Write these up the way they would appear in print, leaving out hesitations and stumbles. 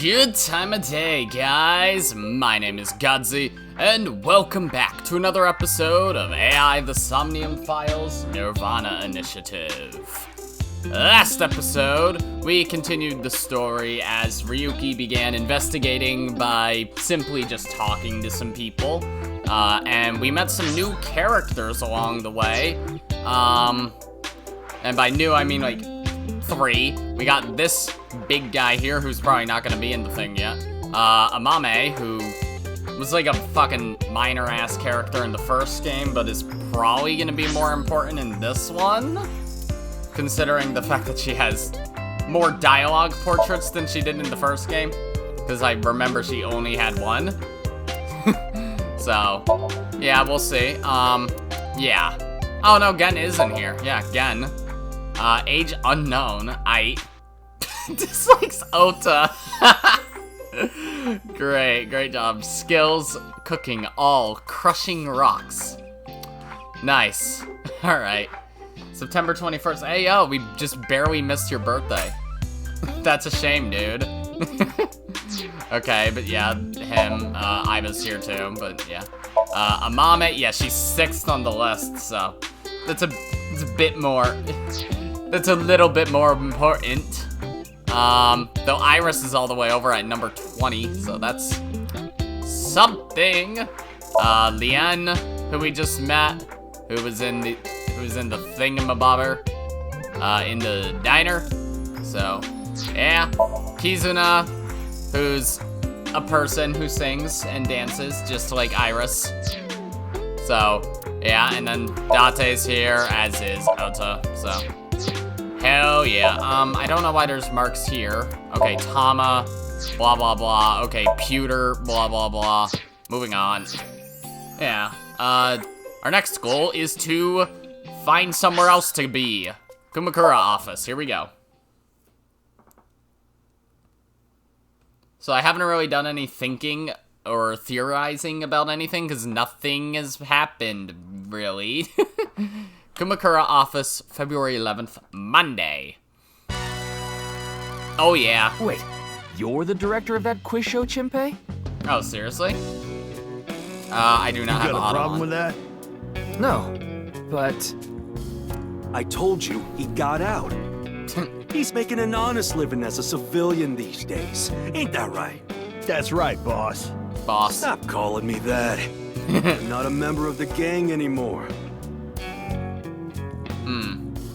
Good time of day, guys. My name is Godzi, and welcome back to another episode of AI the Somnium Files NirvanA Initiative. Last episode, we continued the story as Ryuki began investigating by simply just talking to some people, and we met some new characters along the way, and by new, I mean like 3. We got this big guy here who's probably not gonna be in the thing yet. Amame, who was like a fucking minor-ass character in the first game, but is probably gonna be more important in this one, considering the fact that she has more dialogue portraits than she did in the first game, because I remember she only had 1. So, yeah, we'll see. Yeah. Oh no, Gen is in here. Yeah, Gen. Age unknown. Dislikes Ota. Great job. Skills, cooking, all, crushing rocks. Nice. Alright. September 21st. Hey, yo, we just barely missed your birthday. That's a shame, dude. Okay, but yeah, him, Aiba's here too, but yeah. Amame, yeah, she's 6th on the list, so it's a bit more, that's a little bit more important. Though Iris is all the way over at number 20, so that's something. Lian, who we just met, who was in the thingamabobber, in the diner. So, yeah. Kizuna, who's a person who sings and dances just like Iris. So, yeah, and then Date's here, as is Ota, so. Hell yeah. I don't know why there's marks here. Okay, Tama, blah, blah, blah. Okay, Pewter, blah, blah, blah. Moving on. Yeah, our next goal is to find somewhere else to be. Kumakura office, here we go. So I haven't really done any thinking or theorizing about anything, because nothing has happened, really. Kumakura office, February 11th, Monday. Oh yeah. Wait, you're the director of that quiz show, Chinpei? Oh, seriously? I do not have You got a auto problem on. with that? No, but I told you, he got out. He's making an honest living as a civilian these days. Ain't that right? That's right, boss. Boss. Stop calling me that. I'm not a member of the gang anymore.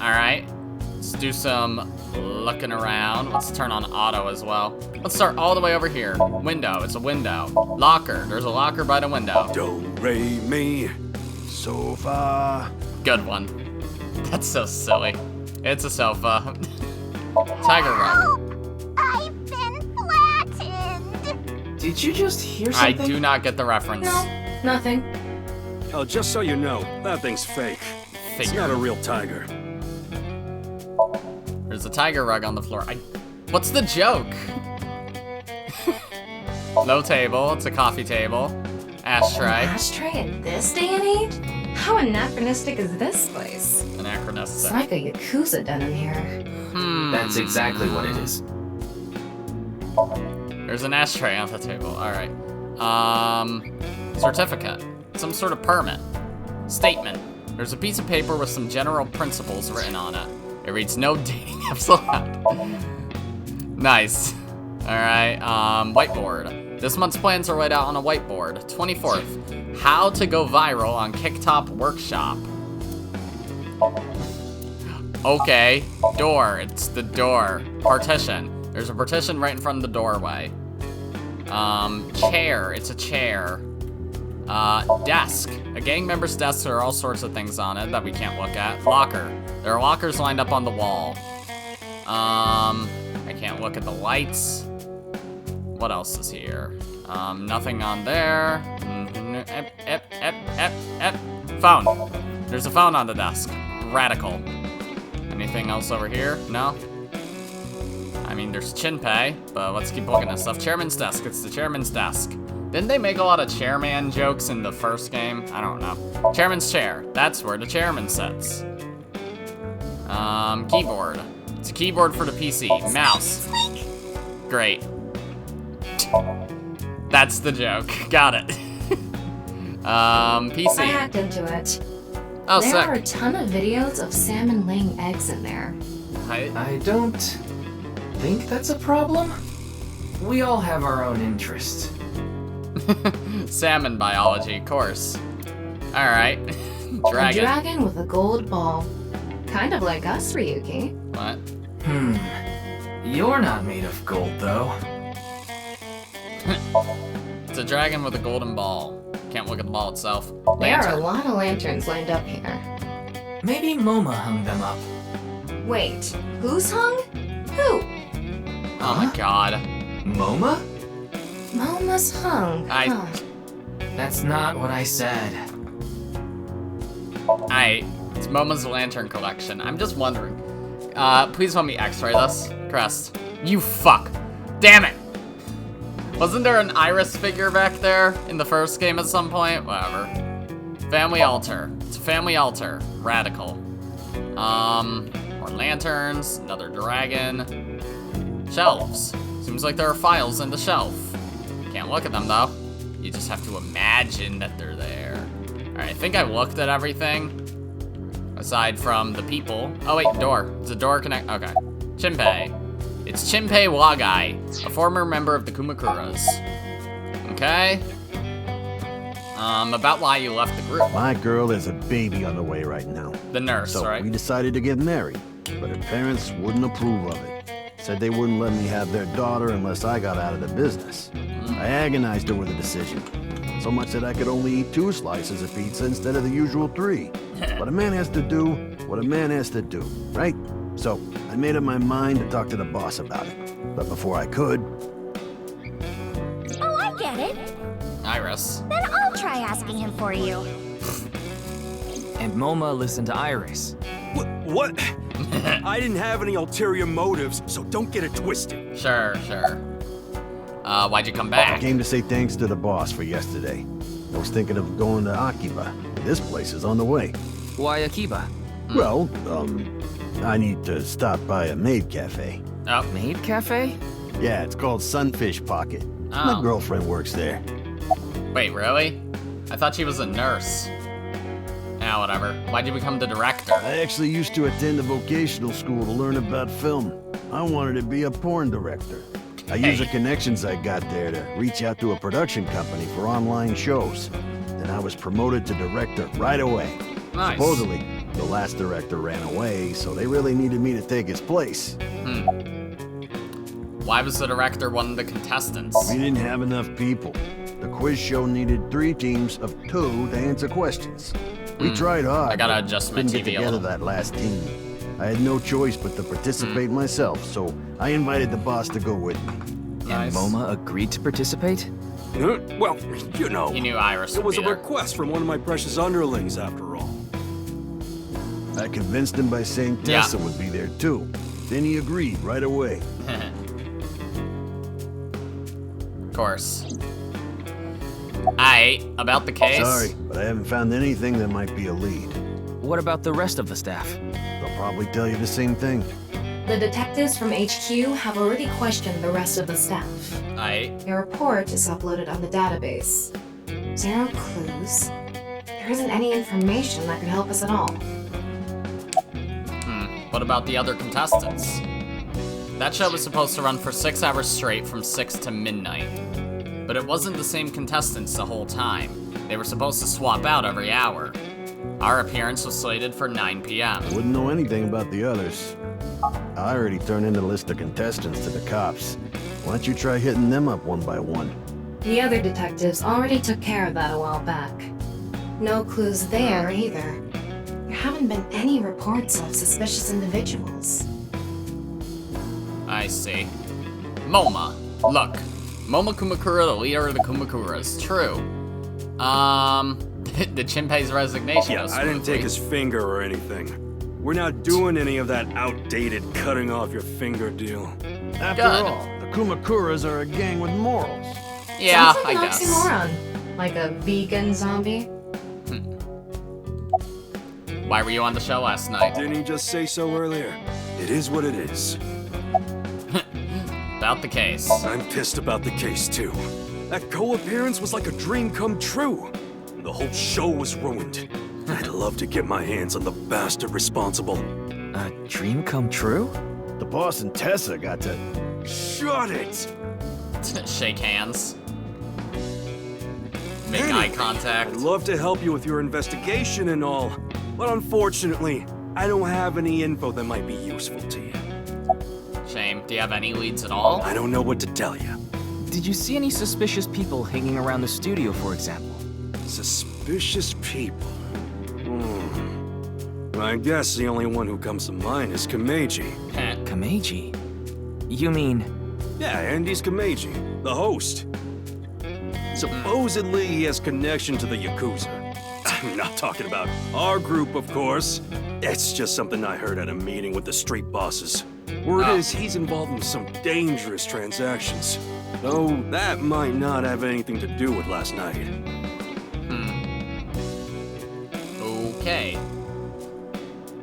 Alright. Let's do some looking around. Let's turn on auto as well. Let's start all the way over here. Window, it's a window. Locker, there's a locker by the window. Do, re, mi, sofa. Good one. That's so silly. It's a sofa. Tiger rug. I've been flattened. did you just hear I something? do not get the reference. No, nothing. Oh, just so you know, that thing's fake. It's not a real tiger. There's a tiger rug on the floor. What's the joke? Low table, it's a coffee table. Ashtray. Ashtray in this day and age? How anachronistic is this place? It's Anachronistic. like a Yakuza den in here. That's exactly what it is. There's an ashtray on the table. Alright. Certificate. Some sort of permit. Statement. There's a piece of paper with some general principles written on it. It reads, no dating apps allowed. Nice. Alright, whiteboard. This month's plans are laid out on a whiteboard. 24th. How to go viral on Kicktop Workshop. Okay. Door. It's the door. Partition. There's a partition right in front of the doorway. Chair. It's a chair. Desk. A gang member's desk, there are all sorts of things on it that we can't look at. Locker. There are lockers lined up on the wall. I can't look at the lights. What else is here? Nothing on there. Phone. There's a phone on the desk. Radical. Anything else over here? No? I mean, there's Chinpei, but let's keep looking at stuff. Chairman's desk. It's the chairman's desk. Didn't they make a lot of chairman jokes in the first game? I don't know. Chairman's chair. That's where the chairman sits. Keyboard. It's a keyboard for the PC. Mouse. Great. That's the joke. Got it. PC. I hacked into it. Oh, There sick. are a ton of videos of salmon laying eggs in there. I don't think that's a problem. We all have our own interests. Salmon biology, of course. Alright. A Dragon. dragon with a gold ball. Kind of like us, Ryuki. What? You're not made of gold, though. It's a dragon with a golden ball. Can't look at the ball itself. There are a Lantern. lot of lanterns lined up here. Maybe Moma hung them up. Wait, who's hung? Who? Oh my god. Moma? Moma's hung. Huh. That's not what I said. It's Moma's lantern collection. I'm just wondering. Please let me x-ray this. Crest. You fuck. Damn it! Wasn't there an iris figure back there in the first game at some point? Whatever. Family altar. It's a family altar. Radical. More lanterns. Another dragon. Shelves. Seems like there are files in the shelf. Can't look at them though. You just have to imagine that they're there. Alright, I think I looked at everything. Aside from the people. Oh wait, door. It's a door connect. Okay. Chinpei. It's Chinpei Wagai, a former member of the Kumakuras. Okay. About why you left the group. My girl is a baby on the way right now. The nurse, So right? we decided to get married, but her parents wouldn't approve of it. Said they wouldn't let me have their daughter unless I got out of the business. I agonized over the decision. So much that I could only eat 2 slices of pizza instead of the usual 3. But a man has to do what a man has to do, right? So I made up my mind to talk to the boss about it. But before I could... Oh, I get it. Iris. Then I'll try asking him for you. And Moma listened to Iris. What? I didn't have any ulterior motives, so don't get it twisted. Sure. Why'd you come I back? came to say thanks to the boss for yesterday. I was thinking of going to Akiba. This place is on the way. Why Akiba? Well, I need to stop by a maid cafe. Oh. Maid Cafe? Yeah, it's called Sunfish Pocket. Oh. My girlfriend works there. Wait, really? I thought she was a nurse. Ah, whatever. Why'd you become the director? I actually used to attend a vocational school to learn about film. I wanted to be a porn director. I used the connections I got there to reach out to a production company for online shows. And I was promoted to director right away. Nice. Supposedly, the last director ran away, so they really needed me to take his place. Why was the director one of the contestants? We didn't have enough people. The quiz show needed 3 teams of 2 to answer questions. We tried hard. I gotta but adjust my couldn't get TV a together little. that last team. I had no choice but to participate myself, so I invited the boss to go with me. Nice. And Moma agreed to participate? Well, you know. He knew Iris It would was be a there. request from one of my precious underlings, after all. I convinced him by saying Yeah. Tessa would be there too. Then he agreed right away. Of course. About the case. Sorry, but I haven't found anything that might be a lead. What about the rest of the staff? They'll probably tell you the same thing. The detectives from HQ have already questioned the rest of the staff. Your report is uploaded on the database. 0 clues. There isn't any information that could help us at all. What about the other contestants? That show was supposed to run for 6 hours straight from 6 to midnight. But it wasn't the same contestants the whole time. They were supposed to swap out every hour. Our appearance was slated for 9 p.m. Wouldn't know anything about the others. I already turned in the list of contestants to the cops. Why don't you try hitting them up one by one? The other detectives already took care of that a while back. No clues there either. There haven't been any reports of suspicious individuals. I see. Moma. Look. Moma Kumakura, the leader of the Kumakuras. True. The Chinpei's resignation Yeah, goes I didn't take smoothly. his finger or anything. We're not doing any of that outdated cutting off your finger deal. After Good. all, the Kumakuras are a gang with morals. Yeah, Sounds like I an guess. oxymoron. Like a vegan zombie. Why were you on the show last night? Didn't he just say so earlier? It is what it is. about the case. I'm pissed about the case, too. That co-appearance was like a dream come true. The whole show was ruined. I'd love to get my hands on the bastard responsible. A dream come true? The boss and Tessa got to... Shut it! Shake hands. Make eye contact. I'd love to help you with your investigation and all, but unfortunately, I don't have any info that might be useful to you. Shame. Do you have any leads at all? I don't know what to tell you. Did you see any suspicious people hanging around the studio, for example? Suspicious people? I guess the only one who comes to mind is Komeji. Komeji? You mean... Yeah, Andy's Komeji, the host. Supposedly he has connection to the Yakuza. I'm not talking about our group, of course. It's just something I heard at a meeting with the street bosses. Word is he's involved in some dangerous transactions. Though that might not have anything to do with last night. Okay.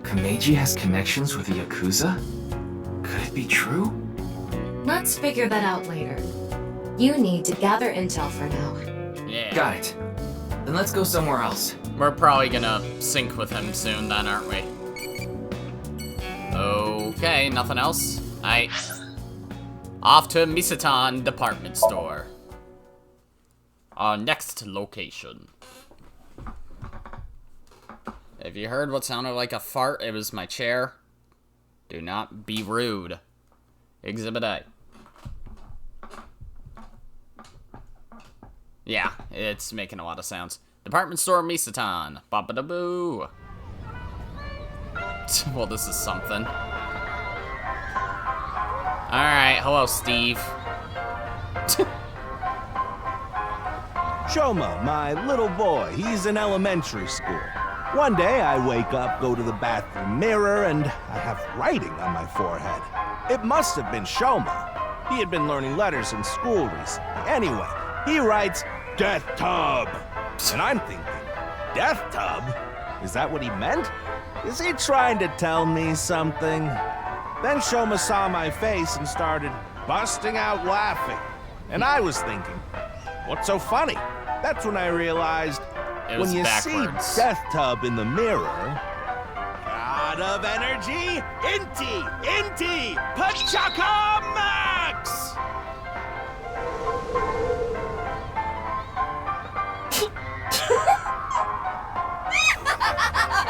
Komeji has connections with the Yakuza? Could it be true? Let's figure that out later. You need to gather intel for now. Yeah. Got it. Then let's go somewhere else. We're probably gonna sync with him soon then, aren't we? Okay, nothing else? Aight. Off to Misatan Department Store. Our next location. If you heard what sounded like a fart, it was my chair. Do not be rude. Exhibit A. Yeah, it's making a lot of sounds. Department Store Misatan. Ba-ba-da-boo. Well, this is something. Alright, hello, Steve. Shoma, my little boy, he's in elementary school. One day I wake up, go to the bathroom mirror, and I have writing on my forehead. It must have been Shoma. He had been learning letters in school recently. Anyway, he writes, Death Tub. And I'm thinking, Death Tub? Is that what he meant? Is he trying to tell me something? Then Shoma saw my face and started busting out laughing. And I was thinking, what's so funny? That's when I realized, when you backwards. see Death Tub in the mirror, God of energy, Inti, Pachaka Max!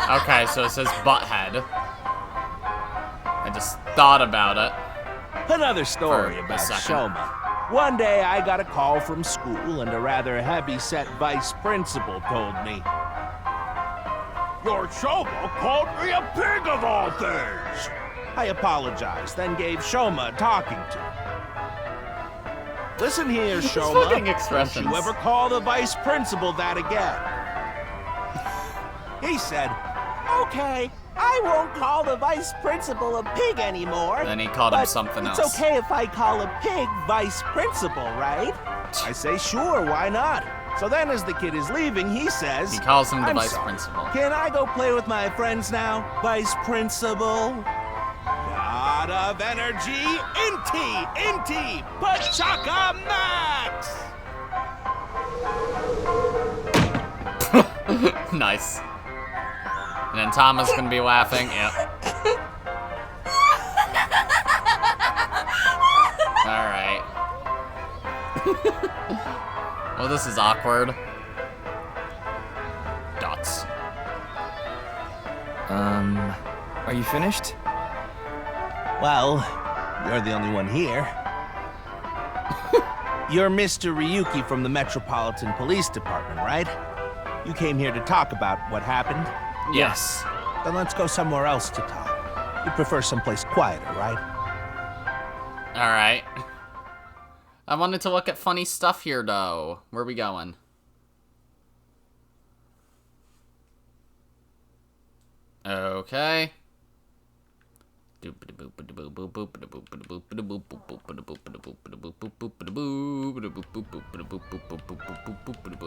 Okay, so it says butthead. I just thought about it. Another story For a about second. Shoma. One day I got a call from school and a rather heavy-set vice principal told me, Your Shoma called me a pig of all things! I apologized, then gave Shoma a talking to. Listen here, Shoma. fucking expressions. Don't you ever call the vice principal that again. He said, Okay, I won't call the vice principal a pig anymore. Then he called him but something it's else. okay if I call a pig vice principal, right? I say, sure, why not? So then as the kid is leaving, he says... He calls him the "I'm vice sorry. principal. Can I go play with my friends now, vice principal? God of energy, Inti, Pachaka Max! Nice. And then Tama's gonna be laughing. Yep. Alright. Well, this is awkward. Dots. Are you finished? Well, you're the only one here. You're Mr. Ryuki from the Metropolitan Police Department, right? You came here to talk about what happened? Yes. Then let's go somewhere else to talk. You prefer someplace quieter, right? Alright. I wanted to look at funny stuff here, though. Where are we going? Okay.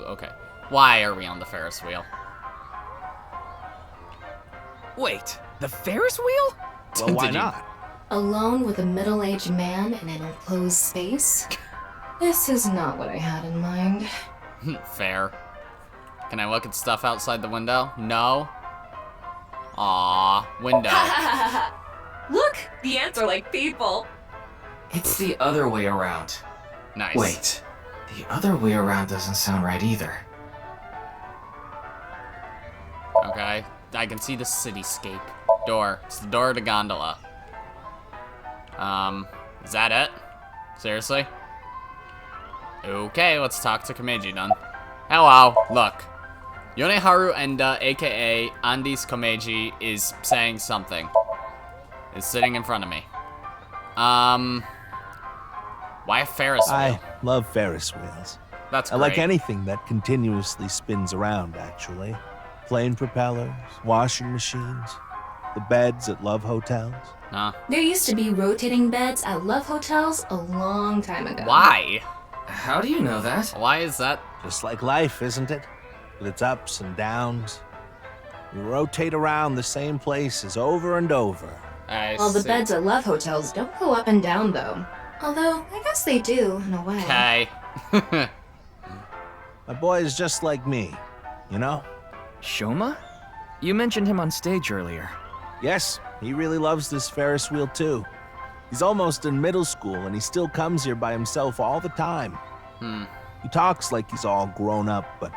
Okay. Why are we on the Ferris wheel? Wait, the Ferris wheel? Well, why Did you- not? Alone with a middle-aged man in an enclosed space? This is not what I had in mind. Fair. Can I look at stuff outside the window? No. Aww, window. Look, the ants are like people. It's the other way around. Nice. Wait, the other way around doesn't sound right either. Okay, I can see the cityscape. Door. It's the door to gondola. Is that it? Seriously? Okay, let's talk to Komeji then. Hello, look. Yoneharu Enda, aka Andes Komeji, is saying something. Is sitting in front of me. Why a Ferris wheel? I love Ferris wheels. That's I great. like anything that continuously spins around, actually. Plane propellers, washing machines, the beds at love hotels. Huh? There used to be rotating beds at love hotels a long time ago. Why? How do you know that? Why is that? Just like life, isn't it? With its ups and downs. You rotate around the same places over and over. I Well, the see. beds at love hotels don't go up and down, though. Although, I guess they do, in a way. Okay. My boy is just like me, you know? Shoma? You mentioned him on stage earlier. Yes, he really loves this Ferris wheel too. He's almost in middle school and he still comes here by himself all the time. He talks like he's all grown up, but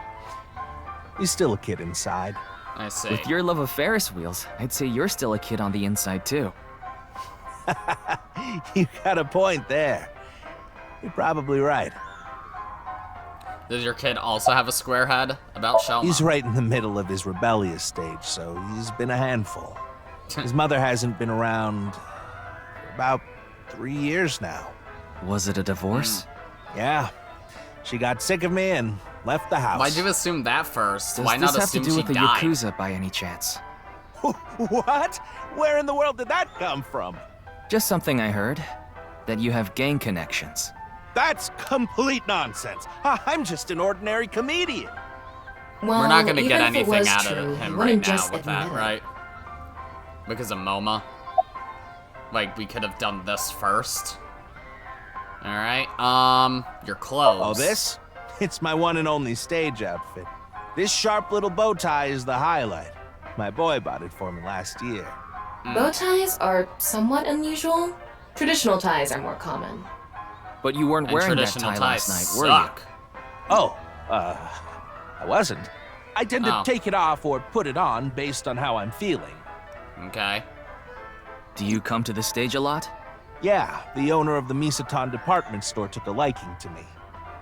he's still a kid inside. I see. With your love of Ferris wheels, I'd say you're still a kid on the inside too. You got a point there. You're probably right. Does your kid also have a square head? About Shoma? He's right in the middle of his rebellious stage, so he's been a handful. His mother hasn't been around for about 3 years now. Was it a divorce? Yeah. She got sick of me and left the house. Why'd you assume that first? Does Why this not have to assume do she with the died? Yakuza by any chance? What? Where in the world did that come from? Just something I heard. That you have gang connections. That's complete nonsense. I'm just an ordinary comedian. Well, We're not gonna even get if it anything was out true, of he him right wouldn't now just with that, admit it. right? Because of Moma. Like, we could have done this first. Alright, your clothes. Oh, this? It's my one and only stage outfit. This sharp little bow tie is the highlight. My boy bought it for me last year. Bow ties are somewhat unusual. Traditional ties are more common. But you weren't And wearing that traditional tie ties last night, were suck. Oh, I wasn't. I tend to Oh. take it off or put it on based on how I'm feeling. Okay. you? Do you come to the stage a lot? Yeah, the owner of the Misatan department store took a liking to me.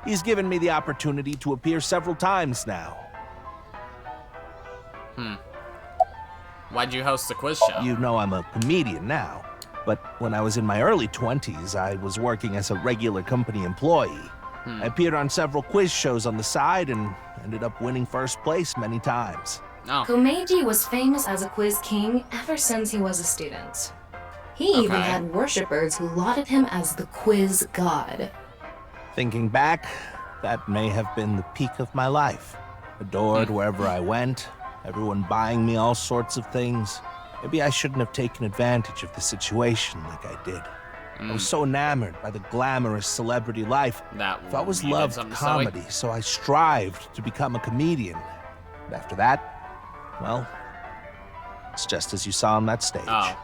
He's given me the opportunity to appear several times now. Why'd you host a quiz show? You know I'm a comedian now, but when I was in my early 20s, I was working as a regular company employee. I appeared on several quiz shows on the side and ended up winning first place many times. Oh, Komeji was famous as a quiz king ever since he was a student. He even Okay. had worshippers who lauded him as the quiz god. Thinking back, that may have been the peak of my life. Adored wherever I went, everyone buying me all sorts of things. Maybe I shouldn't have taken advantage of the situation like I did. I was so enamored by the glamorous celebrity life. that I've always you did loved something silly? comedy, so I strived to become a comedian. And after that, well, it's just as you saw on that stage. Oh.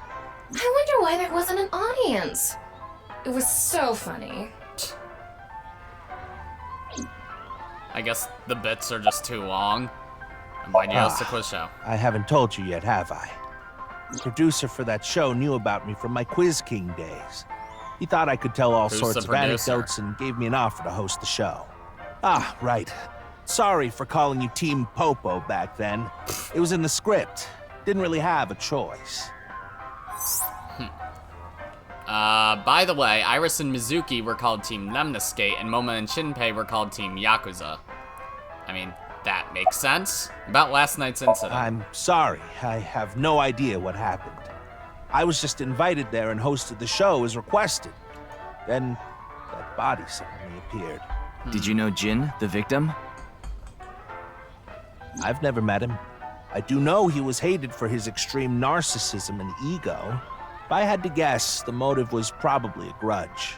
I wonder why there wasn't an audience. It was so funny. I guess the bits are just too long. And why'd you host a quiz show? I haven't told you yet, have I? The producer for that show knew about me from my Quiz King days. He thought I could tell all Who's sorts the of producer? anecdotes and gave me an offer to host the show. Ah, right. Sorry for calling you Team Popo back then. It was in the script. Didn't really have a choice. By the way, Iris and Mizuki were called Team Lemniscate, and Moma and Chinpei were called Team Yakuza. I mean, that makes sense. About last night's incident. I'm sorry. I have no idea what happened. I was just invited there and hosted the show as requested. Then that body suddenly appeared. Did you know Jin, the victim? I've never met him. I do know he was hated for his extreme narcissism and ego. If I had to guess, the motive was probably a grudge.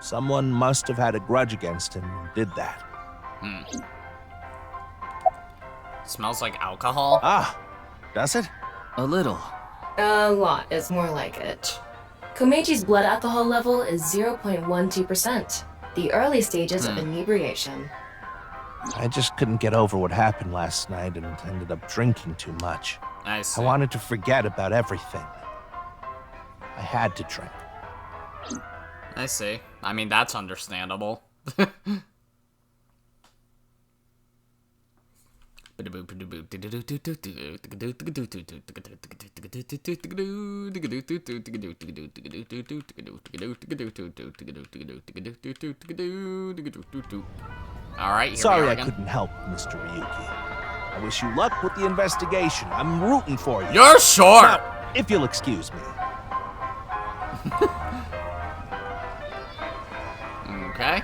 Someone must have had a grudge against him and did that. Smells like alcohol. Ah, does it? A little. A lot is more like it. Komeji's blood alcohol level is 0.12%, the early stages of inebriation. I just couldn't get over what happened last night and ended up drinking too much. I see. I wanted to forget about everything. I had to drink. I see. I mean, that's understandable. Alright, here Sorry we are I again. couldn't help, Mr. Ryuki. I wish you luck with the investigation. I'm rooting for you. You're short! Now, if you'll excuse me. Okay.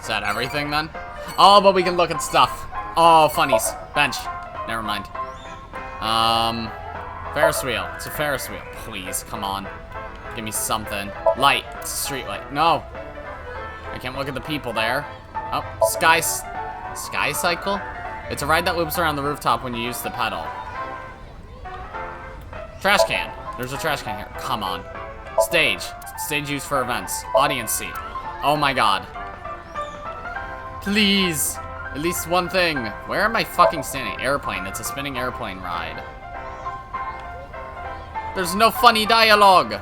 Is that everything then? Oh, but we can look at stuff. Oh, funnies. Bench. Never mind. Ferris wheel. It's a Ferris wheel. Please, come on. Give me something. Light. It's a street light. No. I can't look at the people there. Oh, Sky Cycle? It's a ride that loops around the rooftop when you use the pedal. Trash can. There's a trash can here. Come on. Stage. Stage used for events. Audience seat. Oh my god. Please. At least one thing. Where am I fucking standing? Airplane. It's a spinning airplane ride. There's no funny dialogue.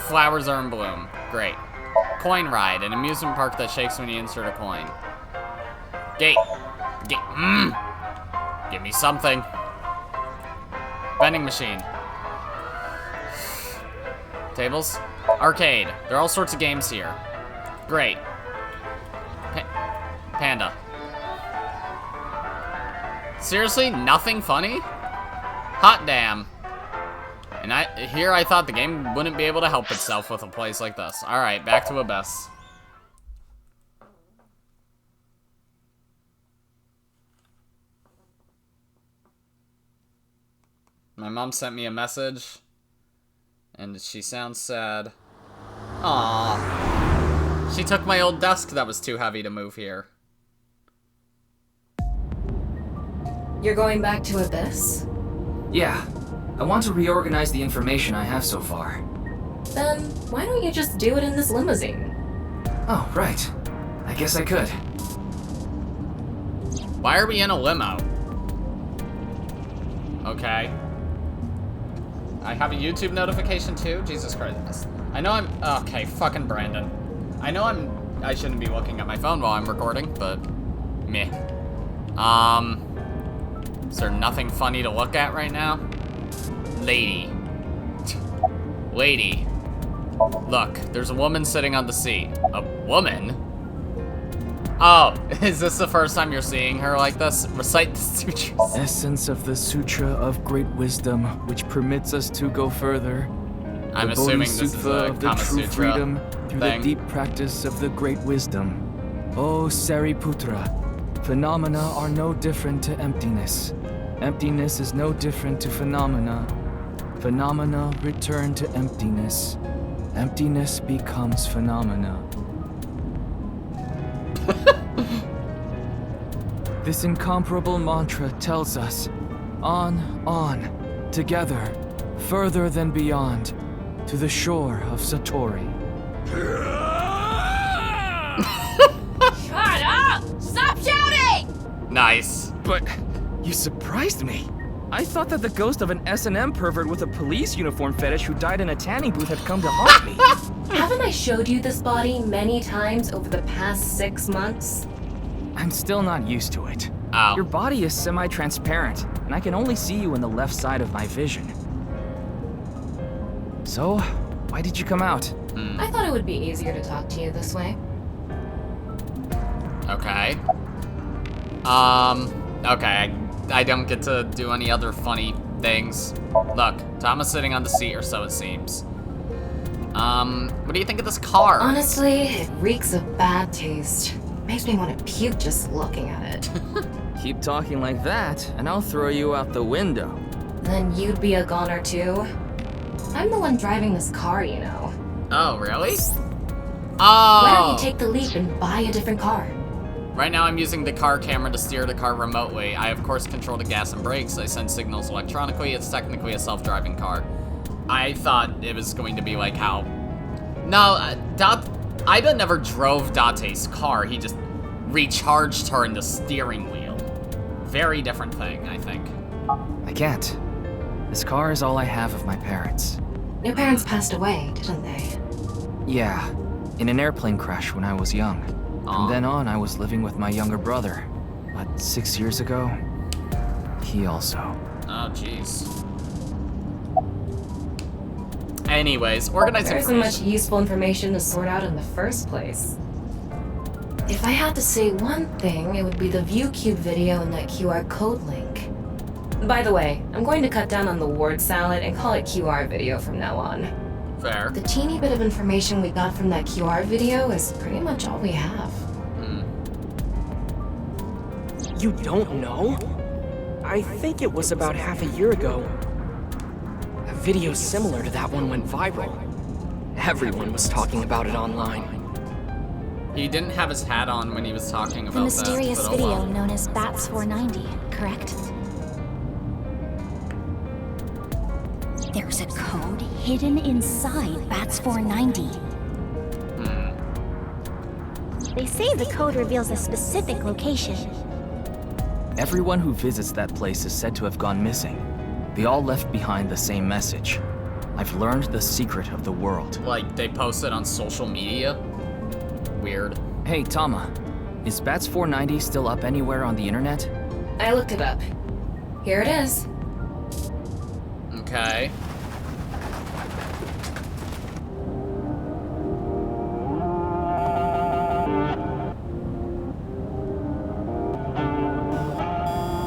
Flowers are in bloom. Great. Coin ride. An amusement park that shakes when you insert a coin. Gate. Give me something. Vending machine. Tables. Arcade. There are all sorts of games here. Great. Panda. Seriously? Nothing funny? Hot damn. And I thought the game wouldn't be able to help itself with a place like this. Alright, back to ABIS. My mom sent me a message, and she sounds sad. Aww. She took my old desk that was too heavy to move here. You're going back to ABIS? Yeah. I want to reorganize the information I have so far. Then why don't you just do it in this limousine? Oh, right. I guess I could. Why are we in a limo? Okay. I have a YouTube notification too? Jesus Christ. I know I'm... Okay, fucking Brandon. I shouldn't be looking at my phone while I'm recording, but... Meh. Is there nothing funny to look at right now? Lady. Look, there's a woman sitting on the seat. A woman? Oh, is this the first time you're seeing her like this? Recite the sutras. Essence of the Sutra of Great Wisdom, which permits us to go further. I'm the assuming this is Bodhisattva a of the Kama true Sutra freedom through thing. the deep practice of the Great Wisdom. O Sariputra, phenomena are no different to emptiness. Emptiness is no different to phenomena. Phenomena return to emptiness. Emptiness becomes phenomena. This incomparable mantra tells us, on, together, further than beyond, to the shore of Satori. Shut up! Stop shouting! Nice. But you surprised me. I thought that the ghost of an S&M pervert with a police uniform fetish who died in a tanning booth had come to haunt me. Haven't I showed you this body many times over the past 6 months? I'm still not used to it. Oh. Your body is semi-transparent, and I can only see you in the left side of my vision. So, why did you come out? I thought it would be easier to talk to you this way. Okay. Okay, I don't get to do any other funny things. Look, Tama's sitting on the seat, or so it seems. What do you think of this car? Honestly, it reeks of bad taste. Makes me want to puke just looking at it. Keep talking like that, and I'll throw you out the window. Then you'd be a goner too. I'm the one driving this car, you know. Oh, really? Oh! Why don't you take the leap and buy a different car? Right now I'm using the car camera to steer the car remotely. I of course control the gas and brakes. I send signals electronically. It's technically a self-driving car. I thought it was going to be like how... No, Aiba never drove Date's car. He just recharged her in the steering wheel. Very different thing, I think. I can't. This car is all I have of my parents. Your parents passed away, didn't they? Yeah, in an airplane crash when I was young. From then on, I was living with my younger brother. But 6 years ago, he also. Oh, jeez. Anyways, organizing... There isn't much useful information to sort out in the first place. If I had to say one thing, it would be the ViewCube video and that QR code link. By the way, I'm going to cut down on the word salad and call it QR video from now on. Fair. The teeny bit of information we got from that QR video is pretty much all we have. You don't know? I think it was about half a year ago. A video similar to that one went viral. Everyone was talking about it online. He didn't have his hat on when he was talking about the mysterious that, video known as BATS490, correct? There's a code hidden inside BATS490. They say the code reveals a specific location. Everyone who visits that place is said to have gone missing. They all left behind the same message. I've learned the secret of the world. Like, they posted on social media? Weird. Hey, Tama. Is BATS490 still up anywhere on the internet? I looked it up. Here it is. Okay.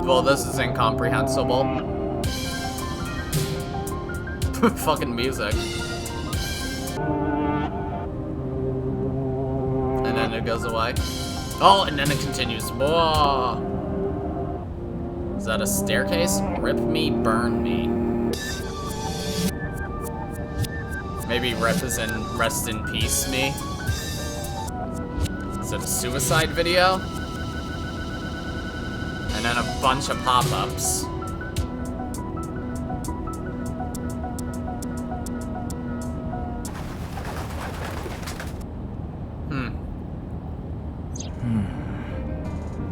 Well, this is incomprehensible. Fucking music. And then it goes away. Oh, and then it continues. Whoa. Is that a staircase? Rip me, burn me. Maybe rip as in rest in peace me. Is it a suicide video? And then a bunch of pop-ups.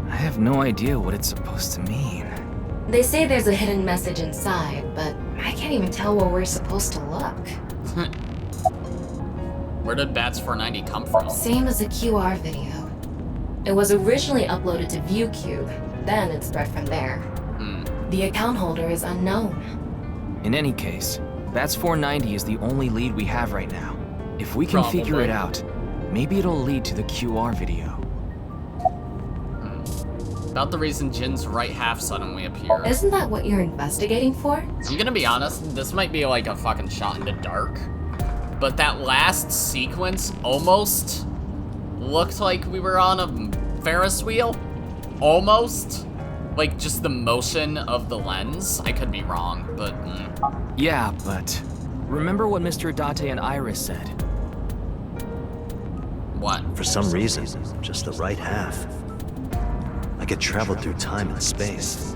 I have no idea what it's supposed to mean. They say there's a hidden message inside, but I can't even tell where we're supposed to look. Where did BATS490 come from? Same as the QR video. It was originally uploaded to ViewCube, then it spread from there. The account holder is unknown. In any case, BATS490 is the only lead we have right now. If we can figure it out, maybe it'll lead to the QR video. About the reason Jin's right half suddenly appeared. Isn't that what you're investigating for? I'm gonna be honest, this might be like a fucking shot in the dark. But that last sequence almost looked like we were on a Ferris wheel. Almost. Like, just the motion of the lens. I could be wrong, but... Yeah, but... remember what Mr. Date and Iris said? What? For some reason, just the right half. I could travel through time and space.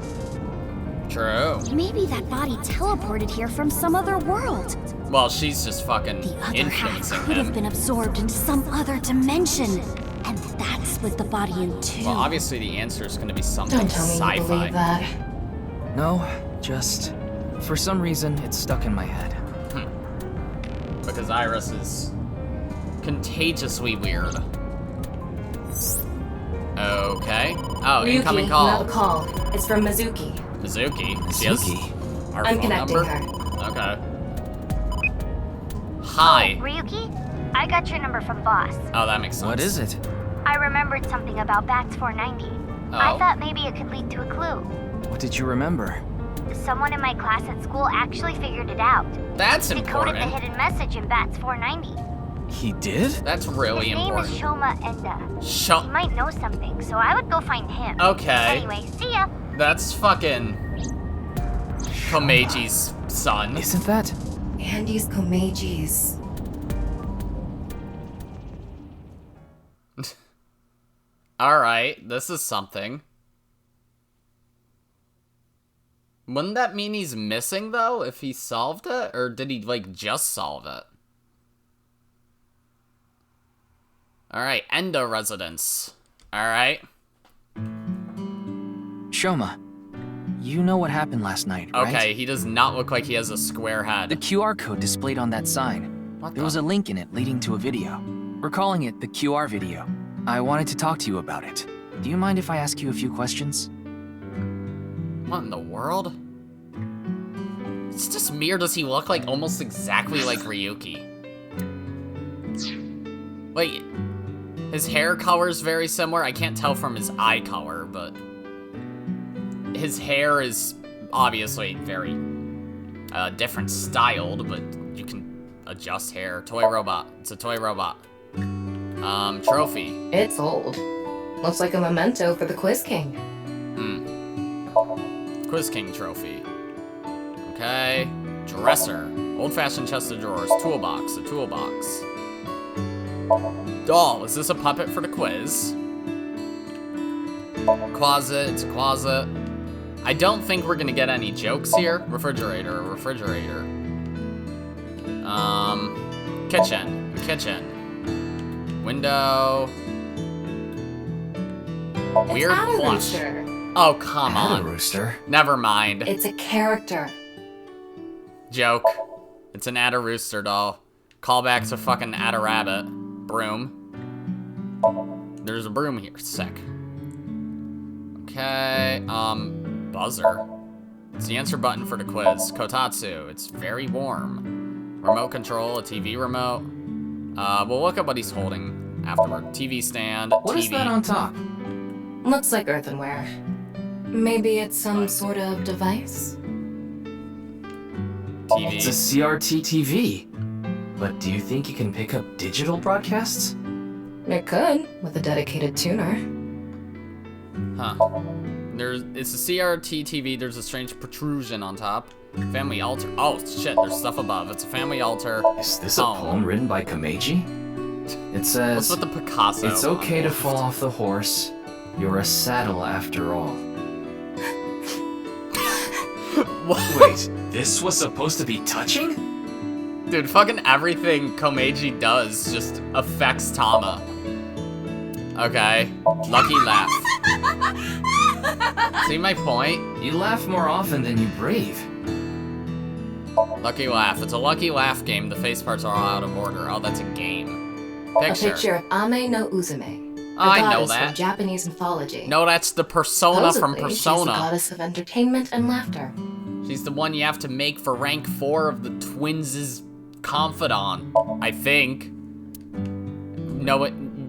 True. Maybe that body teleported here from some other world. Well, she's just fucking The other half influencing could have him. been absorbed into some other dimension. And that split the body in two. Well, obviously the answer is gonna be something Don't tell me you sci-fi. believe that. No, just... for some reason, it's stuck in my head. Because Iris is contagiously weird. Okay. Oh, Ryuki, incoming you call. have a call. It's from Mizuki. Mizuki? She has our I'm phone connecting number? her. Okay. Hi. Oh, Ryuki? I got your number from boss. Oh, that makes sense. What is it? I remembered something about BATS490. I thought maybe it could lead to a clue. What did you remember? Someone in my class at school actually figured it out. That's Decoded important. the hidden message in BATS490. He did? That's really important. His name is Shoma Enda. He He might know something, so I would go find him. Okay. Anyway, see ya. That's fucking Komeji's son. Isn't that? Andy's Komeji's. Alright, this is something. Wouldn't that mean he's missing, though, if he solved it? Or did he, like, just solve it? Alright, Endo residence. Alright. Shoma, you know what happened last night, right? Okay, he does not look like he has a square head. The QR code displayed on that sign. There was a link in it leading to a video. We're calling it the QR video. I wanted to talk to you about it. Do you mind if I ask you a few questions? What in the world? It's just me, or does he look like almost exactly like Ryuki? Wait, his hair color is very similar. I can't tell from his eye color, but his hair is obviously very different styled, but you can adjust hair. Toy robot. It's a toy robot. Trophy. It's old. Looks like a memento for the Quiz King. Quiz King trophy. Okay. Dresser. Old-fashioned chest of drawers. Toolbox. A toolbox. Doll. Is this a puppet for the quiz? Closet. It's a closet. I don't think we're gonna get any jokes here. Refrigerator. Refrigerator. Kitchen. Kitchen. Window. Weird plush. Oh, come on. Rooster. Never mind. It's a character. Joke. It's an Adder Rooster doll. Callback to fucking Adder Rabbit. Broom. There's a broom here. Sick. Okay. Buzzer. It's the answer button for the quiz. Kotatsu. It's very warm. Remote control. A TV remote. We'll look at what he's holding afterward. TV stand. What is that on top? Looks like earthenware. Maybe it's some sort of device? TV. It's a CRT TV. But do you think it can pick up digital broadcasts? It could, with a dedicated tuner. Huh. It's a CRT TV. There's a strange protrusion on top. Family altar. Oh, shit, there's stuff above. It's a family altar. Is this a poem written by Komeji? It says, what's with the Picasso? It's okay to fall off the horse. You're a saddle after all. Wait, this was supposed to be touching? Dude, fucking everything Komeji does just affects Tama. Okay. Lucky laugh. See my point? You laugh more often than you breathe. Lucky laugh. It's a lucky laugh game. The face parts are all out of order. Oh, that's a game. Picture. A picture of Ame no Uzume. I know goddess that. From Japanese mythology. No, that's the persona from Supposedly, Persona. She's the goddess of entertainment and laughter. She's the one you have to make for rank 4 of the twins' confidant, I think.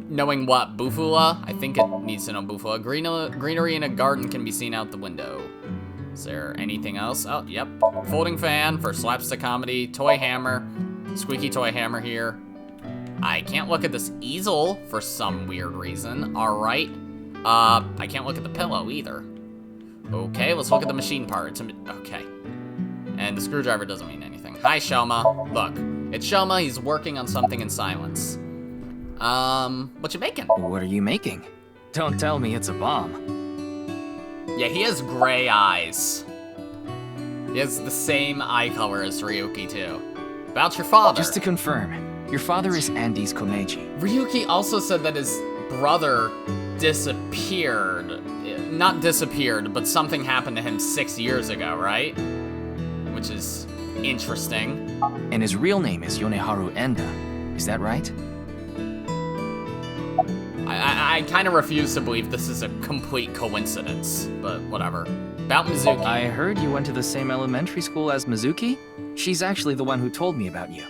Knowing what? Bufula? I think it needs to know Bufula. Greenery in a garden can be seen out the window. Is there anything else? Oh, yep. Folding fan for slapstick comedy. Toy hammer. Squeaky toy hammer here. I can't look at this easel for some weird reason. Alright. I can't look at the pillow either. Okay, let's look at the machine part. Okay. And the screwdriver doesn't mean anything. Hi, Shoma. Look, it's Shoma. He's working on something in silence. What you making? What are you making? Don't tell me it's a bomb. Yeah, he has gray eyes. He has the same eye color as Ryuki, too. About your father. Just to confirm, your father is Andy's Komeji. Ryuki also said that his brother disappeared. Not disappeared, but something happened to him 6 years ago, right? Which is interesting. And his real name is Yoneharu Enda. Is that right? I kind of refuse to believe this is a complete coincidence, but whatever. About Mizuki. I heard you went to the same elementary school as Mizuki? She's actually the one who told me about you.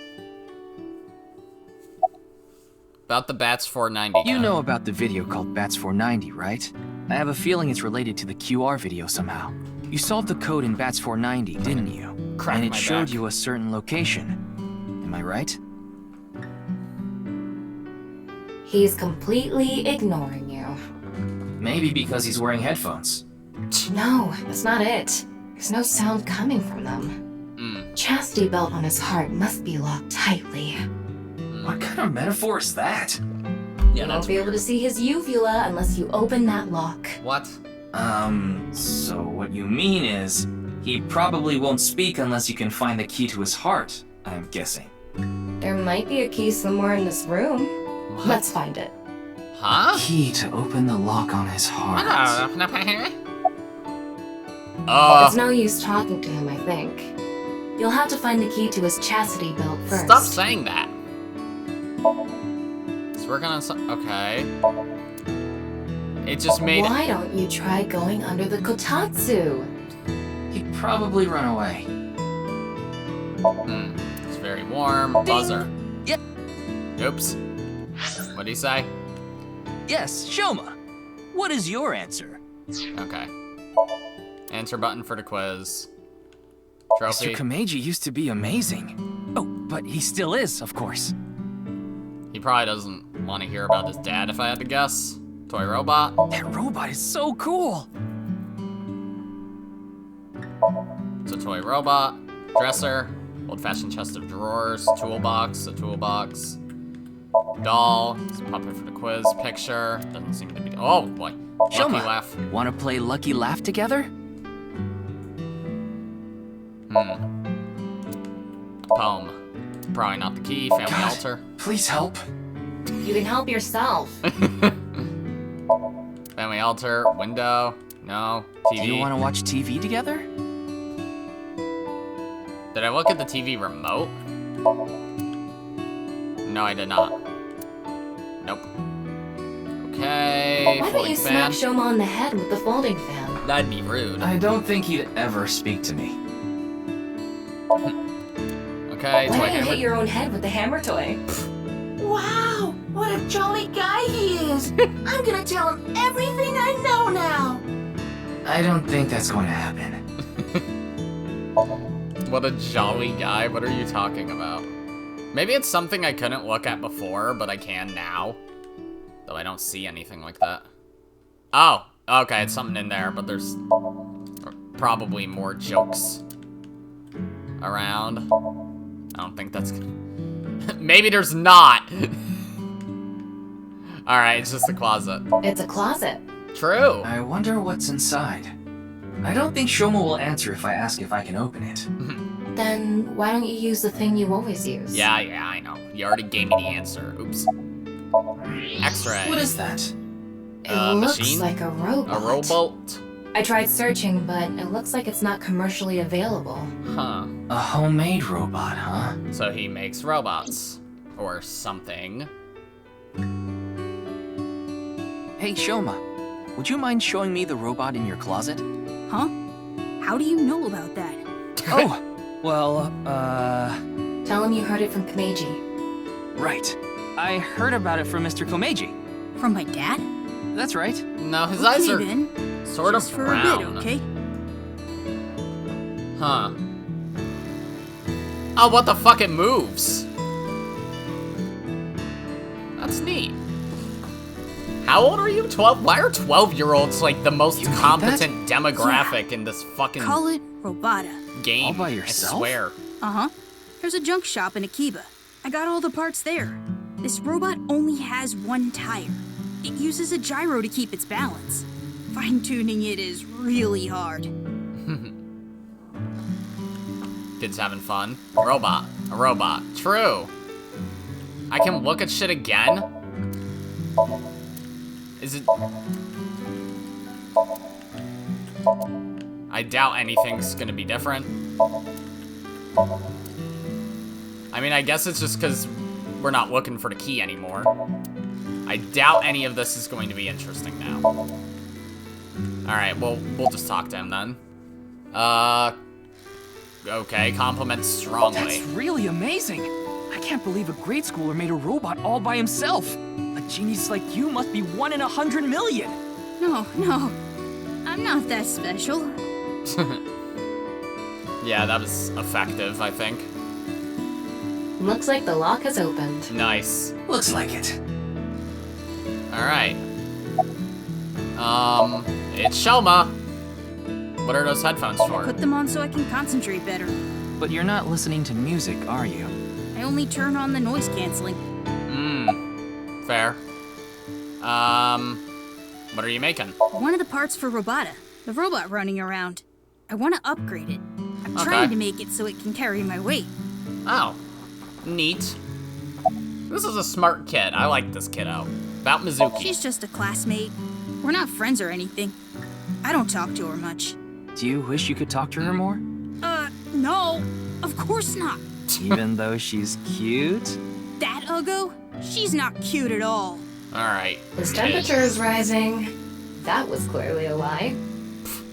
About the BATS490. You know about the video called BATS490, right? I have a feeling it's related to the QR video somehow. You solved the code in BATS490, didn't you? And it showed you a certain location. Am I right? He's completely ignoring you. Maybe because he's wearing headphones. No, that's not it. There's no sound coming from them. Chastity belt on his heart must be locked tightly. What kind of metaphor is that? You won't be able to see his uvula unless you open that lock. What? So what you mean is, he probably won't speak unless you can find the key to his heart, I'm guessing. There might be a key somewhere in this room. What? Let's find it. Huh? Key to open the lock on his heart. It's no use talking to him, I think. You'll have to find the key to his chastity belt first. Stop saying that. So we're gonna... Okay. It just made... Why don't you try going under the kotatsu? He'd probably run away. It's very warm. Buzzer. Yep. Oops. What'd he say? Yes, Shoma. What is your answer? Okay. Answer button for the quiz. Trophy. Mr. Komeji used to be amazing. Oh, but he still is, of course. He probably doesn't want to hear about his dad, if I had to guess. Toy robot. That robot is so cool. It's a toy robot. Dresser. Old-fashioned chest of drawers. Toolbox. A toolbox. Doll. It's a puppet for the quiz. Picture. Doesn't seem to be... Oh, boy. Lucky Shoma, laugh. wanna play Lucky Laugh together? Poem. Probably not the key. Family God, altar. Please help. You can help yourself. Family altar. Window. No. TV. Do you wanna watch TV together? Did I look at the TV remote? No, I did not. Nope. Okay. Why don't you smack Shoma on the head with the folding fan? That'd be rude. I don't think he'd ever speak to me. Okay, Why toy don't you hammer. hit your own head with the hammer toy? Wow, what a jolly guy he is. I'm gonna tell him everything I know now. I don't think that's going to happen. What a jolly guy. What are you talking about? Maybe it's something I couldn't look at before, but I can now. Though I don't see anything like that. Oh, okay, it's something in there, but there's probably more jokes around. I don't think that's... Maybe there's not! Alright, it's just a closet. It's a closet. True. I wonder what's inside. I don't think Shoma will answer if I ask if I can open it. Then why don't you use the thing you always use? Yeah, I know. You already gave me the answer. Oops. X-ray. What is that? It looks machine? like a robot. A rowboat? I tried searching, but it looks like it's not commercially available. Huh. A homemade robot, huh? So he makes robots. Or something. Hey, Shoma, would you mind showing me the robot in your closet? Huh? How do you know about that? Oh, well, Tell him you heard it from Komeji. right. I heard about it from Mr. Komeji. From my dad? That's right. No, his Okay, eyes are then. sort Just of for brown. a bit, okay? Huh. Oh, what the fuck? It moves. That's neat. How old are you? 12? Why are 12-year-olds like the most You made competent demographic in this fucking Call it Robata. game? All by yourself? I swear. Uh-huh. There's a junk shop in Akiba. I got all the parts there. This robot only has one tire. It uses a gyro to keep its balance. Fine-tuning it is really hard. Kids having fun. Robot. A robot. True. I can look at shit again? Is it... I doubt anything's gonna be different. I mean, I guess it's just because we're not looking for the key anymore. I doubt any of this is going to be interesting now. Alright, well, we'll just talk to him then. Okay, compliments strongly. That's really amazing. I can't believe a grade schooler made a robot all by himself. A genius like you must be 1 in 100 million. No, I'm not that special. Yeah, that was effective, I think. Looks like the lock has opened. Nice. Looks like it. Alright. It's Shoma. What are those headphones for? Put them on so I can concentrate better. But you're not listening to music, are you? I only turn on the noise canceling. Fair. What are you making? One of the parts for Robota, the robot running around. I want to upgrade it. I'm trying to make it so it can carry my weight. Oh, neat. This is a smart kid. I like this kiddo. About Mizuki. She's just a classmate. We're not friends or anything. I don't talk to her much. Do you wish you could talk to her more? No. Of course not. Even though she's cute? That Uggo? She's not cute at all. Alright. This temperature is rising. That was clearly a lie.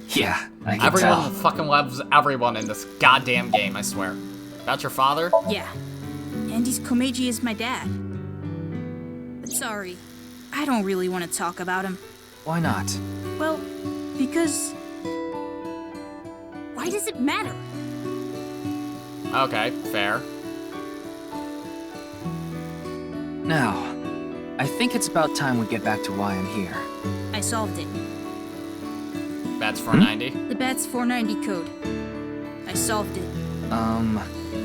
Yeah, I can Everyone tell. fucking loves everyone in this goddamn game, I swear. About your father? Yeah. Andy's Komeji is my dad. But sorry, I don't really want to talk about him. Why not? Well, because... Why does it matter? Okay, fair. Now, I think it's about time we get back to why I'm here. I solved it. BATS490? The BATS490 code. I solved it.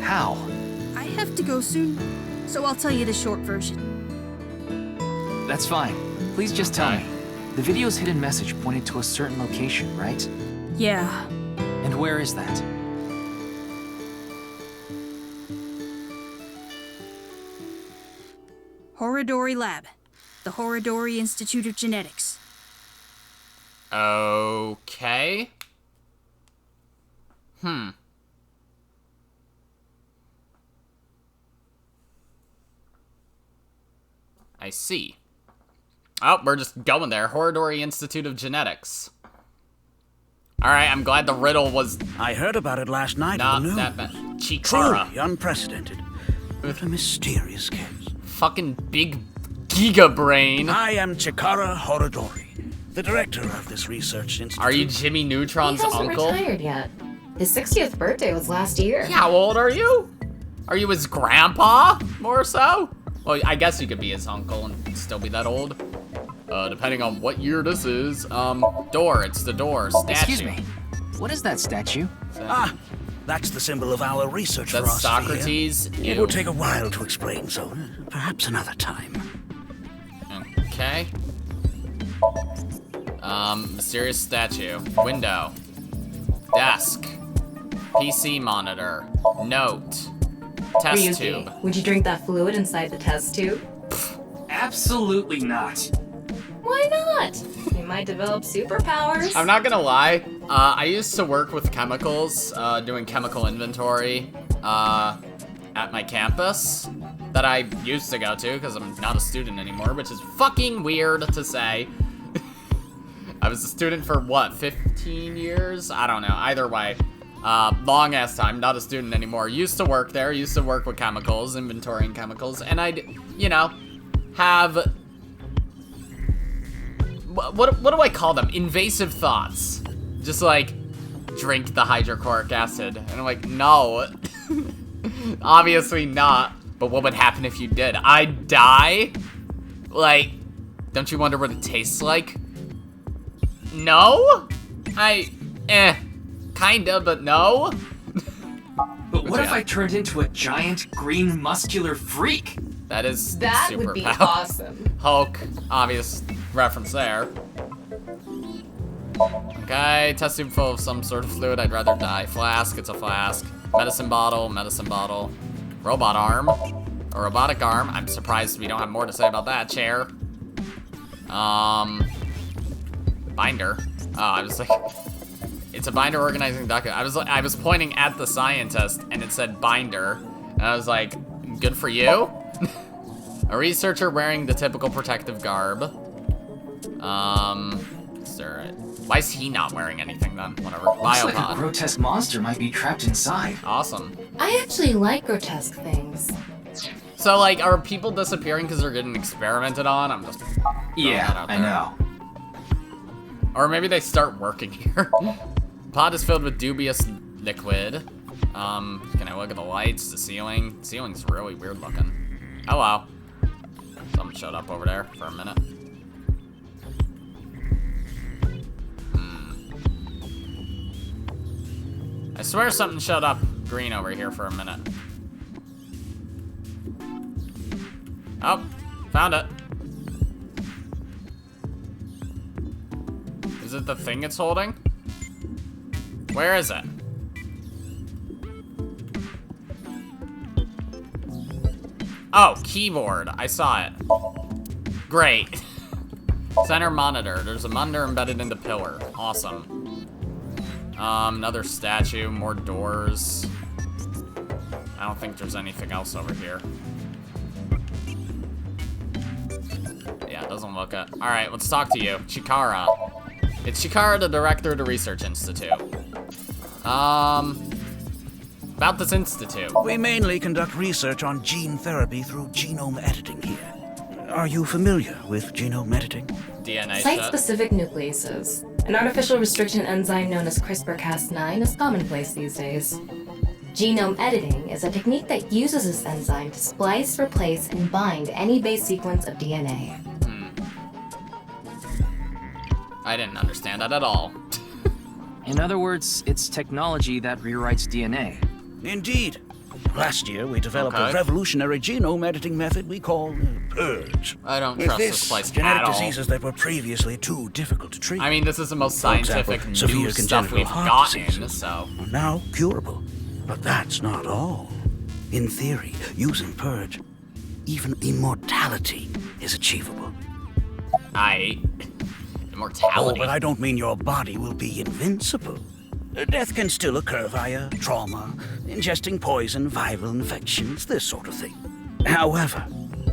How? I have to go soon, so I'll tell you the short version. That's fine. Please just tell me. The video's hidden message pointed to a certain location, right? Yeah. And where is that? Horodori Lab. The Horodori Institute of Genetics. Okay. I see. Oh, we're just going there. Horodori Institute of Genetics. Alright, I'm glad the riddle was I heard about it last night not on the news. that bad. Chikara. Truly unprecedented. What a mysterious case. Fucking big giga brain. I am Chikara Horodori, the director of this research institute. Are you Jimmy Neutron's He hasn't uncle? retired yet. His 60th birthday was last year. Yeah, how old are you? Are you his grandpa, more so? Well, I guess you could be his uncle and still be that old. Depending on what year this is. Door, it's the door. Statue. Excuse me. What is that statue? Ah, that's the symbol of our research That's philosophy Socrates. here. It Ew. will take a while to explain, so perhaps another time. Okay. Mysterious statue. Window. Desk. PC monitor. Note. Test Ryuki, tube. would you drink that fluid inside the test tube? Absolutely not. Why not? You might develop superpowers. I'm not gonna lie. I used to work with chemicals, doing chemical inventory, at my campus that I used to go to because I'm not a student anymore, which is fucking weird to say. I was a student for what, 15 years? I don't know. Either way, long ass time, not a student anymore. Used to work there, used to work with chemicals, inventorying chemicals, and I'd, you know, have, what do I call them? Invasive thoughts. Just like, drink the hydrochloric acid. And I'm like, no. Obviously not. But what would happen if you did? I'd die? Like, don't you wonder what it tastes like? No? Kinda, but no? But what if I turned into a giant green muscular freak? That is That super would be power. awesome. Hulk, obvious reference there. Okay, test tube full of some sort of fluid. I'd rather die. Flask, it's a flask. Medicine bottle, medicine bottle. Robot arm, a robotic arm. I'm surprised we don't have more to say about that. Chair. Binder. Oh, I was like, it's a binder organizing document. I was pointing at the scientist and it said binder, and I was like, good for you. A researcher wearing the typical protective garb. Why is he not wearing anything then? Whatever. Looks like a Biopod. grotesque monster might be trapped inside. Awesome. I actually like grotesque things. So, like, are people disappearing because they're getting experimented on? I'm just throwing that Yeah, out I there. know. Or maybe they start working here. Pod is filled with dubious liquid. Can I look at the lights, the ceiling? The ceiling's really weird looking. Hello. Something showed up over there for a minute. I swear something showed up green over here for a minute. Oh, found it. Is it the thing it's holding? Where is it? Oh, keyboard. I saw it. Great. Center monitor. There's a monitor embedded in the pillar. Awesome. Another statue, more doors. I don't think there's anything else over here. Yeah, it doesn't look it. Alright, let's talk to you. Chikara. It's Chikara, the director of the Research Institute. About this institute. We mainly conduct research on gene therapy through genome editing here. Are you familiar with genome editing? DNA Site-specific nucleases. An artificial restriction enzyme known as CRISPR-Cas9 is commonplace these days. Genome editing is a technique that uses this enzyme to splice, replace, and bind any base sequence of DNA. I didn't understand that at all. In other words, it's technology that rewrites DNA. Indeed. Last year, we developed a revolutionary genome editing method we call Purge. I don't With trust this, this place genetic at all. diseases that were previously too difficult to treat. I mean, this is the most For example, scientific severe new stuff congenital we've heart gotten, diseases so... are now curable. But that's not all. In theory, using Purge, even immortality is achievable. Immortality? Oh, but I don't mean your body will be invincible. Death can still occur via trauma, ingesting poison, viral infections, this sort of thing. However,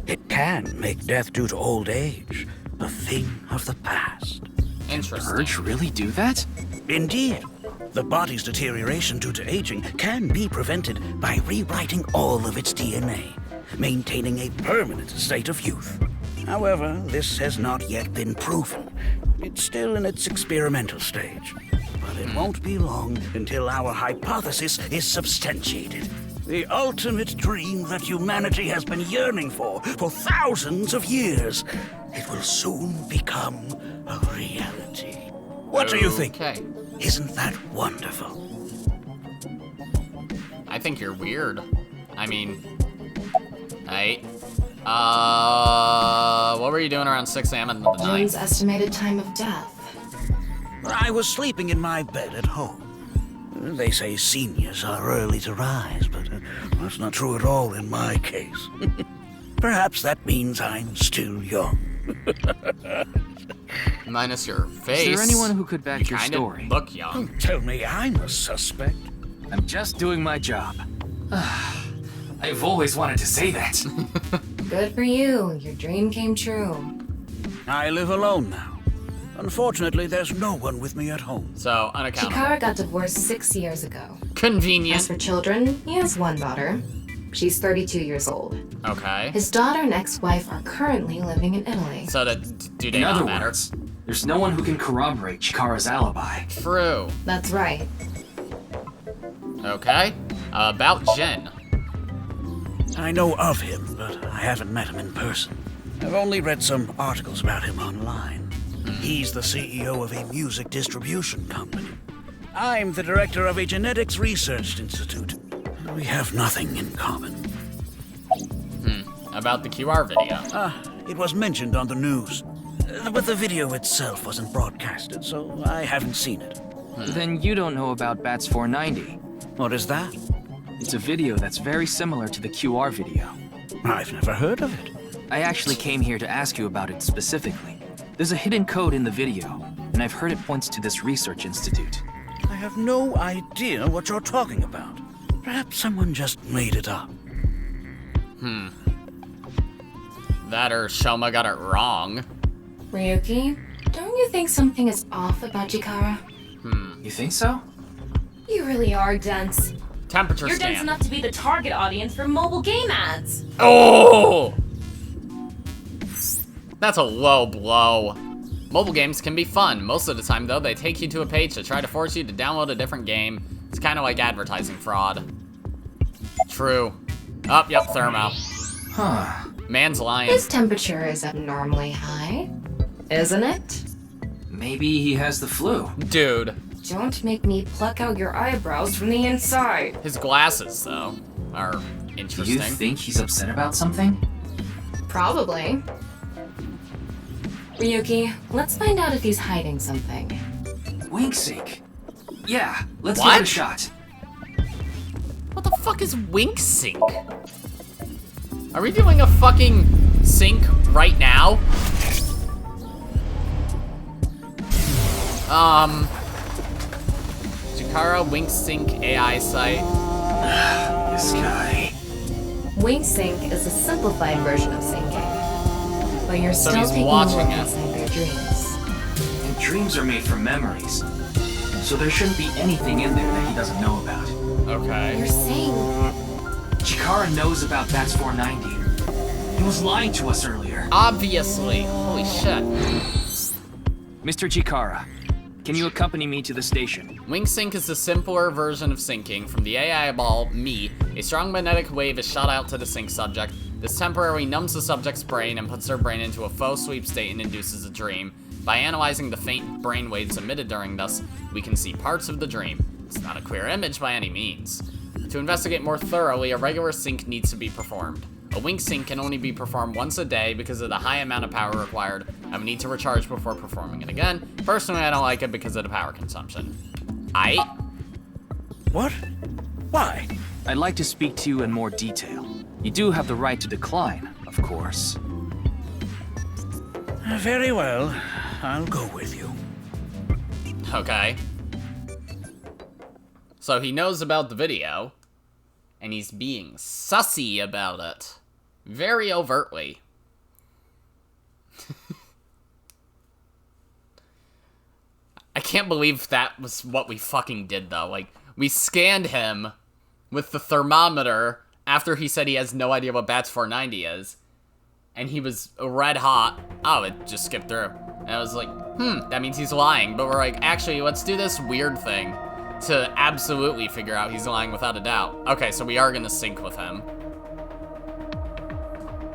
it can make death due to old age a thing of the past. Interesting. Purge really do that? Indeed. The body's deterioration due to aging can be prevented by rewriting all of its DNA, maintaining a permanent state of youth. However, this has not yet been proven. It's still in its experimental stage. But it won't be long until our hypothesis is substantiated. The ultimate dream that humanity has been yearning for thousands of years. It will soon become a reality. What do you think? Isn't that wonderful? I think you're weird. I mean... what were you doing around 6 a.m. in the night? Jane's estimated time of death. I was sleeping in my bed at home. They say seniors are early to rise, but that's not true at all in my case. Perhaps that means I'm still young. Minus your face. Is there anyone who could back your kinda story? Look young. Don't tell me I'm a suspect. I'm just doing my job. I've always wanted to say that. Good for you. Your dream came true. I live alone now. Unfortunately, there's no one with me at home. So, unaccountable. Chikara got divorced 6 years ago. Convenient. As for children, he has one daughter. She's 32 years old. Okay. His daughter and ex-wife are currently living in Italy. So do they In not other matter? words, there's no one who can corroborate Chikara's alibi. True. That's right. Okay. About Jin. I know of him, but I haven't met him in person. I've only read some articles about him online. He's the CEO of a music distribution company. I'm the director of a genetics research institute. We have nothing in common. About the QR video. It was mentioned on the news. But the video itself wasn't broadcasted, so I haven't seen it. Then you don't know about BATS490. What is that? It's a video that's very similar to the QR video. I've never heard of it. I actually came here to ask you about it specifically. There's a hidden code in the video, and I've heard it points to this research institute. I have no idea what you're talking about. Perhaps someone just made it up. That or Shoma got it wrong. Ryuki, don't you think something is off about Chikara? You think so? You really are dense. Temperature You're scan. dense enough to be the target audience for mobile game ads. Oh! That's a low blow. Mobile games can be fun. Most of the time, though, they take you to a page to try to force you to download a different game. It's kind of like advertising fraud. True. Oh, yep, thermo. Huh. Man's lying. His temperature is abnormally high, isn't it? Maybe he has the flu. Dude, Don't make me pluck out your eyebrows from the inside. His glasses, though, are interesting. Do you think he's upset about something? Probably. Ryuki, let's find out if he's hiding something. Wink sync. Yeah, let's What? give it a shot. What the fuck is wink sync? Are we doing a fucking sync right now? Chikara Wink Sync AI site. This guy. Wink sync is a simplified version of syncing, but you're So still he's taking a watching look it. inside their dreams. And dreams are made from memories. So there shouldn't be anything in there that he doesn't know about. Okay. You're saying Chikara knows about BATS490. He was lying to us earlier. Obviously. Holy shit. Mr. Chikara, can you accompany me to the station? Wink Sync is the simpler version of syncing. From the AI ball, me, a strong magnetic wave is shot out to the sync subject. This temporarily numbs the subject's brain and puts their brain into a faux sleep state and induces a dream. By analyzing the faint brain waves emitted during this, we can see parts of the dream. It's not a clear image by any means. To investigate more thoroughly, a regular sync needs to be performed. A wink sync can only be performed once a day because of the high amount of power required, and we need to recharge before performing it again. Personally, I don't like it because of the power consumption. What? Why? I'd like to speak to you in more detail. You do have the right to decline, of course. Very well. I'll go with you. Okay. So he knows about the video, and he's being sussy about it. Very overtly. I can't believe that was what we fucking did, though. Like, we scanned him with the thermometer after he said he has no idea what BATS490 is. And he was red hot. Oh, it just skipped through. And I was like, that means he's lying. But we're like, actually, let's do this weird thing to absolutely figure out he's lying without a doubt. Okay, so we are gonna sync with him.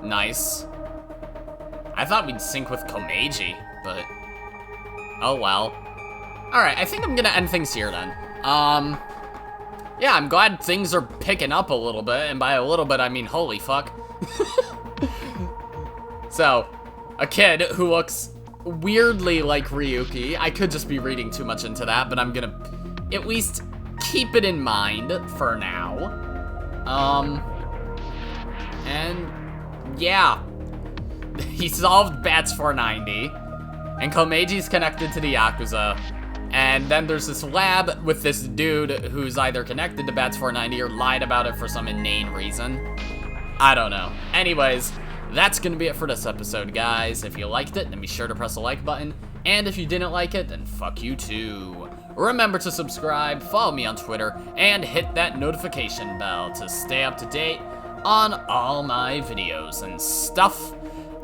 Nice. I thought we'd sync with Komeji, but oh well. Alright, I think I'm gonna end things here then. Yeah, I'm glad things are picking up a little bit, and by a little bit I mean holy fuck. So, a kid who looks weirdly like Ryuki. I could just be reading too much into that, but I'm gonna at least keep it in mind for now. And yeah, he solved BATS490, and Komeji's connected to the Yakuza, and then there's this lab with this dude who's either connected to BATS490 or lied about it for some inane reason. I don't know. Anyways, that's gonna be it for this episode, guys. If you liked it, then be sure to press the like button, and if you didn't like it, then fuck you too. Remember to subscribe, follow me on Twitter, and hit that notification bell to stay up to date on all my videos and stuff.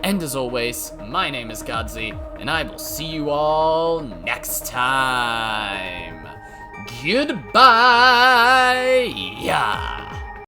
And as always, my name is Godzi, and I will see you all next time. Goodbye! Yeah.